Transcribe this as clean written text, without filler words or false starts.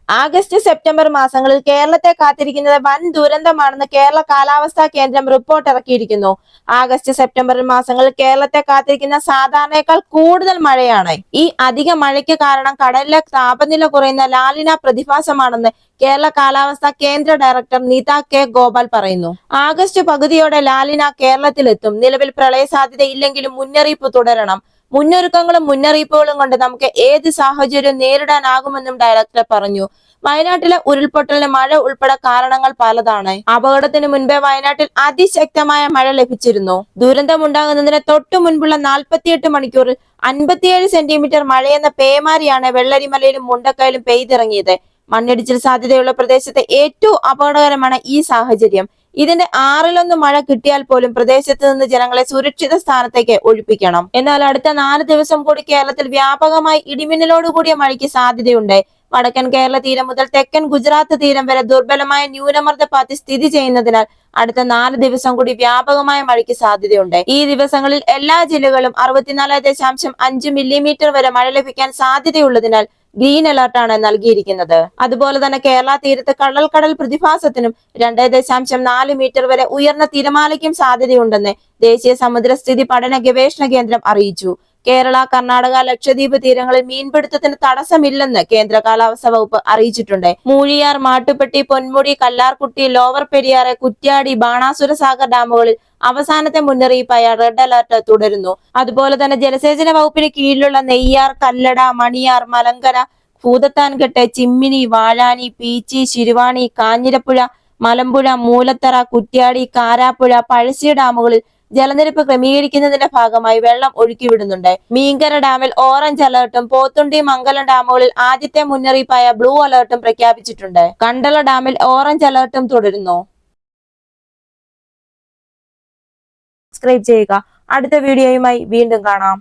August September മാസങ്ങളിൽ കേരളത്തെ കാത്തിരിക്കുന്നത് വൻ ദുരന്തമാണെന്ന് കേരള കാലാവസ്ഥാ കേന്ദ്രം റിപ്പോർട്ട് ഇറക്കിയിരിക്കുന്നു. ആഗസ്റ്റ് സെപ്റ്റംബർ മാസങ്ങളിൽ കേരളത്തെ കാത്തിരിക്കുന്ന സാധാരണയേക്കാൾ കൂടുതൽ മഴയാണ്. ഈ അധിക മഴയ്ക്ക് കാരണം കടലിലെ താപനില കുറയുന്ന ലാലിന പ്രതിഭാസമാണെന്ന് കേരള കാലാവസ്ഥാ കേന്ദ്ര ഡയറക്ടർ നിത കെ ഗോപാൽ പറയുന്നു. ആഗസ്റ്റ് പകുതിയോടെ ലാലിന കേരളത്തിലെത്തും. നിലവിൽ പ്രളയ സാധ്യതയില്ലെങ്കിലും മുന്നറിയിപ്പ് തുടരണം. മുന്നൊരുക്കങ്ങളും മുന്നറിയിപ്പുകളും കൊണ്ട് നമുക്ക് ഏത് സാഹചര്യവും നേരിടാനാകുമെന്നും ഡയറക്ടർ പറഞ്ഞു. വയനാട്ടിലെ ഉരുൾപൊട്ടലിന് മഴ ഉൾപ്പെടെ കാരണങ്ങൾ പലതാണ്. അപകടത്തിന് മുൻപേ വയനാട്ടിൽ അതിശക്തമായ മഴ ലഭിച്ചിരുന്നു. ദുരന്തമുണ്ടാകുന്നതിന് തൊട്ടു മുൻപുള്ള 48 മണിക്കൂറിൽ 57 സെന്റിമീറ്റർ മഴയെന്ന പേമാരിയാണ് വെള്ളരിമലയിലും മുണ്ടക്കയിലും പെയ്തിറങ്ങിയത്. മണ്ണിടിച്ചിൽ സാധ്യതയുള്ള പ്രദേശത്തെ ഏറ്റവും അപകടകരമാണ് ഈ സാഹചര്യം. ഇതിന്റെ 1/6 മഴ കിട്ടിയാൽ പോലും പ്രദേശത്ത് നിന്ന് ജനങ്ങളെ സുരക്ഷിത സ്ഥാനത്തേക്ക് ഒഴിപ്പിക്കണം. എന്നാൽ അടുത്ത 4 ദിവസം കൂടി കേരളത്തിൽ വ്യാപകമായി ഇടിമിന്നലോടുകൂടിയ മഴയ്ക്ക് സാധ്യതയുണ്ട്. വടക്കൻ കേരള തീരം മുതൽ തെക്കൻ ഗുജറാത്ത് തീരം വരെ ദുർബലമായ ന്യൂനമർദ്ദപാത്തി സ്ഥിതി ചെയ്യുന്നതിനാൽ അടുത്ത 4 ദിവസം കൂടി വ്യാപകമായ മഴയ്ക്ക് സാധ്യതയുണ്ട്. ഈ ദിവസങ്ങളിൽ എല്ലാ ജില്ലകളും 64.5 മില്ലിമീറ്റർ വരെ മഴ ലഭിക്കാൻ സാധ്യതയുള്ളതിനാൽ ഗ്രീൻ അലർട്ടാണ് നൽകിയിരിക്കുന്നത്. അതുപോലെ തന്നെ കേരള തീരത്ത് കടൽ പ്രതിഭാസത്തിനും 2.4 മീറ്റർ വരെ ഉയർന്ന തിരമാലയ്ക്കും സാധ്യതയുണ്ടെന്ന് ദേശീയ സമുദ്രസ്ഥിതി പഠന ഗവേഷണ കേന്ദ്രം അറിയിച്ചു. കേരള, കർണാടക, ലക്ഷദ്വീപ് തീരങ്ങളിൽ മീൻപിടുത്തത്തിന് തടസ്സമില്ലെന്ന് കേന്ദ്ര കാലാവസ്ഥാ വകുപ്പ് അറിയിച്ചിട്ടുണ്ട്. മൂഴിയാർ, മാട്ടുപ്പെട്ടി, പൊന്മുടി, കല്ലാർകുട്ടി, ലോവർ പെരിയാറ്, കുറ്റ്യാടി, ബാണാസുര സാഗർ ഡാമുകളിൽ അവസാനത്തെ മുന്നറിയിപ്പായ റെഡ് അലർട്ട് തുടരുന്നു. അതുപോലെ തന്നെ ജലസേചന വകുപ്പിന് കീഴിലുള്ള നെയ്യാർ, കല്ലട, മണിയാർ, മലങ്കര, ഭൂതത്താൻകെട്ട്, ചിമ്മിനി, വാഴാനി, പീച്ചി, ശിരുവാണി, കാഞ്ഞിരപ്പുഴ, മലമ്പുഴ, മൂലത്തറ, കുറ്റ്യാടി, കാരാപ്പുഴ, പഴശ്ശി ഡാമുകളിൽ ജലനിരപ്പ് ക്രമീകരിക്കുന്നതിന്റെ ഭാഗമായി വെള്ളം ഒഴുക്കിവിടുന്നുണ്ട്. മീങ്കര ഡാമിൽ ഓറഞ്ച് അലർട്ടും പോത്തുണ്ടി, മംഗലം ഡാമുകളിൽ ആദ്യത്തെ മുന്നറിയിപ്പായ ബ്ലൂ അലർട്ടും പ്രഖ്യാപിച്ചിട്ടുണ്ട്. കണ്ടള ഡാമിൽ ഓറഞ്ച് അലർട്ടും തുടരുന്നു. സബ്സ്ക്രൈബ് ചെയ്യുക. അടുത്ത വീഡിയോയുമായി വീണ്ടും കാണാം.